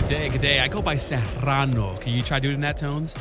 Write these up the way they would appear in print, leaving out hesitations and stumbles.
Good day. I go by Serrano. Can you try doing that, Tones?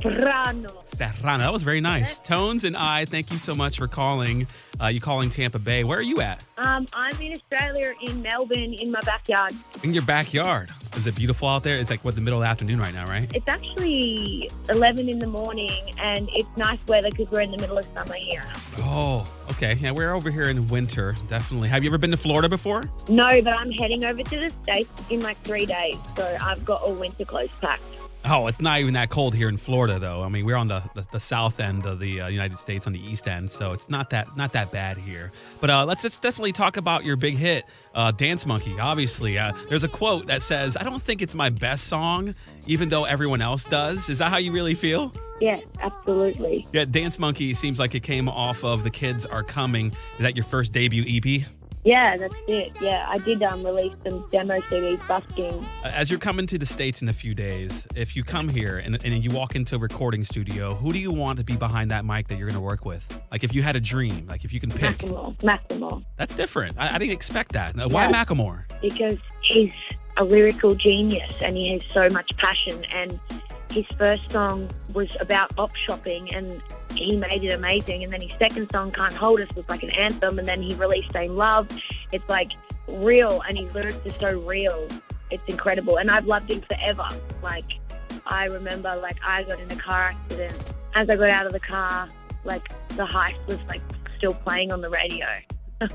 Serrano. Serrano. That was very nice. Tones and I, thank you so much for calling. You calling Tampa Bay. Where are you at? I'm in Australia, in Melbourne, in my backyard. In your backyard. Is it beautiful out there? It's like, the middle of the afternoon right now, right? It's actually 11 in the morning, and it's nice weather because we're in the middle of summer here. Oh, okay. Yeah, we're over here in winter, definitely. Have you ever been to Florida before? No, but I'm heading over to the States in like 3 days, so I've got all winter clothes packed. Oh, it's not even that cold here in Florida, though. I mean, we're on the south end of the United States, on the east end, so it's not that bad here. But let's definitely talk about your big hit, Dance Monkey. Obviously, there's a quote that says, "I don't think it's my best song, even though everyone else does." Is that how you really feel? Yeah, absolutely. Yeah, Dance Monkey seems like it came off of The Kids Are Coming. Is that your first debut EP? Yeah, that's it. Yeah, I did release some demo CDs, busking. As you're coming to the States in a few days, if you come here and you walk into a recording studio, who do you want to be behind that mic that you're going to work with? Like, if you had a dream, like if you can pick. Macklemore. That's different. I didn't expect that. Why Macklemore? Because he's a lyrical genius and he has so much passion, and his first song was about op shopping and he made it amazing. And then his second song, Can't Hold Us, was like an anthem. And then he released Same Love. It's like real, and his lyrics are so real. It's incredible. And I've loved him forever. Like, I remember, like, I got in a car accident. As I got out of the car, like, the Heist was like still playing on the radio.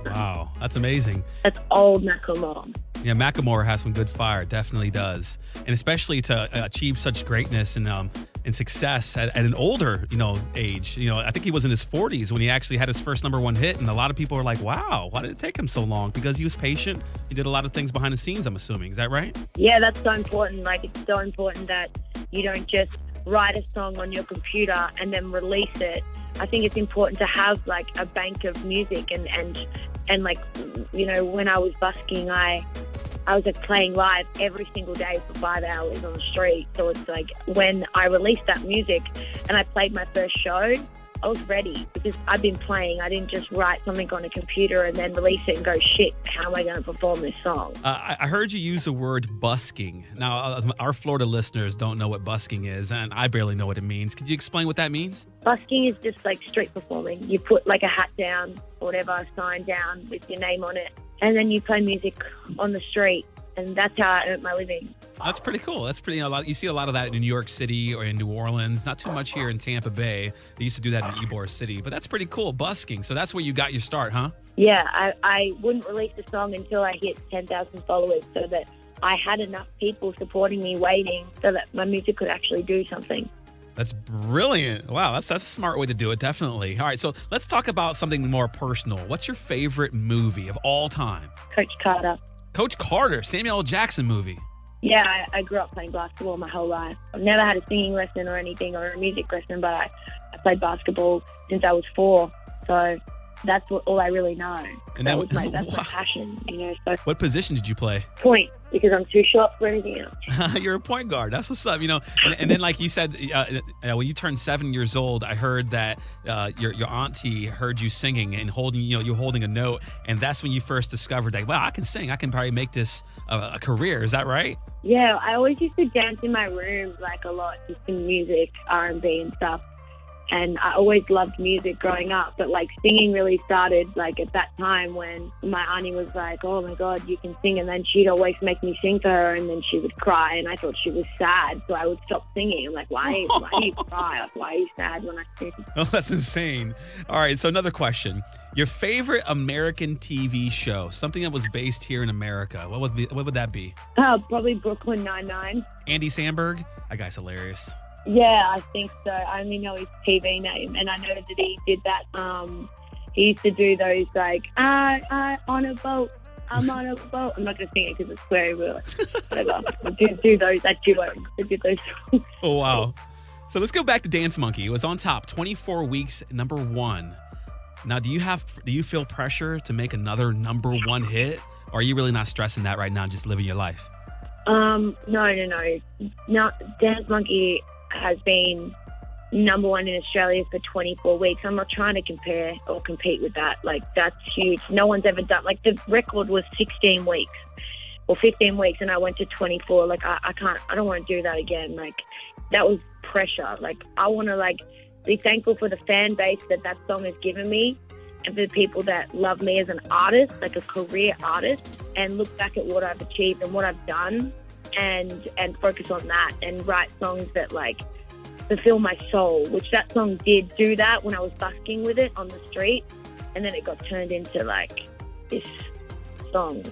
Wow, that's amazing. That's old Macklemore. Yeah, Macklemore has some good fire, definitely does. And especially to achieve such greatness and success at an older, age. I think he was in his 40s when he actually had his first #1 hit, and a lot of people are like, wow, why did it take him so long? Because he was patient. He did a lot of things behind the scenes, I'm assuming. Is that right? Yeah, that's so important. Like, it's so important that you don't just write a song on your computer and then release it. I think it's important to have like a bank of music and like, when I was busking, I was like playing live every single day for 5 hours on the street. So it's like when I released that music and I played my first show, I was ready because I've been playing. I didn't just write something on a computer and then release it and go, shit, how am I going to perform this song? I heard you use the word busking. Now, our Florida listeners don't know what busking is, and I barely know what it means. Could you explain what that means? Busking is just like street performing. You put like a hat down or whatever, a sign down with your name on it, and then you play music on the street. And that's how I earn my living. That's pretty cool. That's pretty. You see a lot of that in New York City or in New Orleans. Not too much here in Tampa Bay. They used to do that in Ybor City, but that's pretty cool. Busking. So that's where you got your start, huh? Yeah, I wouldn't release a song until I hit 10,000 followers, so that I had enough people supporting me, waiting, so that my music could actually do something. That's brilliant. Wow, that's a smart way to do it, definitely. All right, so let's talk about something more personal. What's your favorite movie of all time? Coach Carter. Coach Carter, Samuel L. Jackson movie. Yeah, I grew up playing basketball my whole life. I've never had a singing lesson or anything or a music lesson, but I played basketball since I was 4. So that's all I really know. And that's my passion, So what position did you play? Point, because I'm too short for anything else. You're a point guard. That's what's up, And then, like you said, when you turned 7 years old, I heard that your auntie heard you singing and holding, you holding a note, and that's when you first discovered that, wow, I can sing. I can probably make this a career. Is that right? Yeah, I always used to dance in my room like a lot, just in music, R&B and stuff. And I always loved music growing up, but like singing really started like at that time when my auntie was like, oh my God, you can sing. And then she'd always make me sing for her, and then she would cry, and I thought she was sad. So I would stop singing. I'm like, why do you cry? Like, why are you sad when I sing? Oh, that's insane. All right, so another question. Your favorite American TV show, something that was based here in America, what would that be? Probably Brooklyn Nine-Nine. Andy Samberg? That guy's hilarious. Yeah, I think so. I only know his TV name, and I know that he did that. He used to do those like, I on a boat, I'm on a boat. I'm not going to sing it because it's very real. Whatever. do those, that duo. Do those songs. Oh, wow. So let's go back to Dance Monkey. It was on top, 24 weeks, #1. Now, do you feel pressure to make another #1 hit, or are you really not stressing that right now, just living your life? No. Dance Monkey has been #1 in Australia for 24 weeks. I'm not trying to compare or compete with that. Like, that's huge. No one's ever done, like, the record was 16 weeks. or 15 weeks, and I went to 24. Like, I don't want to do that again. Like, that was pressure. Like, I want to, like, be thankful for the fan base that song has given me, and for the people that love me as an artist, like a career artist, and look back at what I've achieved and what I've done, and focus on that and write songs that, like, fulfill my soul, which that song did do that when I was busking with it on the street, and then it got turned into, like, this song.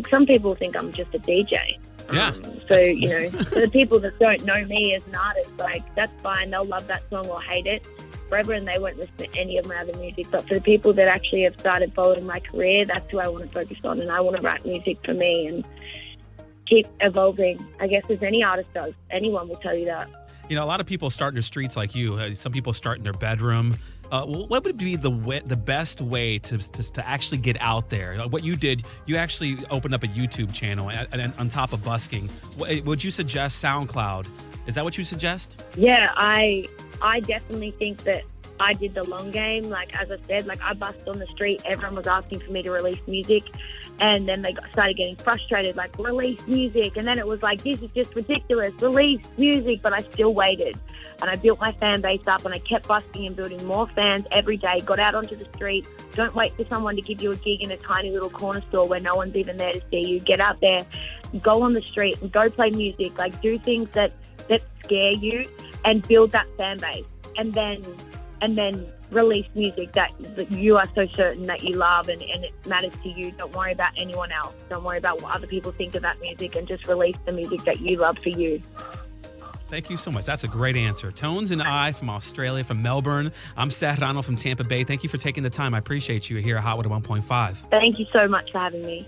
Some people think I'm just a DJ. Yeah. So, you know, for the people that don't know me as an artist, like, that's fine. They'll love that song or hate it forever, and they won't listen to any of my other music. But for the people that actually have started following my career, that's who I want to focus on, and I want to write music for me and keep evolving, I guess, as any artist does. Anyone will tell you that. You know, a lot of people start in the streets like you. Some people start in their bedroom. What would be the best way to actually get out there? What you did, you actually opened up a YouTube channel and on top of busking. Would you suggest SoundCloud? Is that what you suggest? Yeah, I definitely think that I did the long game. Like, as I said, like, I busked on the street. Everyone was asking for me to release music. And then they started getting frustrated, like, release music. And then it was like, this is just ridiculous, release music. But I still waited. And I built my fan base up, and I kept busking and building more fans every day, got out onto the street. Don't wait for someone to give you a gig in a tiny little corner store where no one's even there to see you. Get out there, go on the street, and go play music. Like, do things that scare you and build that fan base. And then release music that you are so certain that you love and it matters to you. Don't worry about anyone else. Don't worry about what other people think of that music, and just release the music that you love for you. Thank you so much. That's a great answer. Tones and I from Australia, from Melbourne. I'm Sweetnam from Tampa Bay. Thank you for taking the time. I appreciate you here at Hot 101.5. Thank you so much for having me.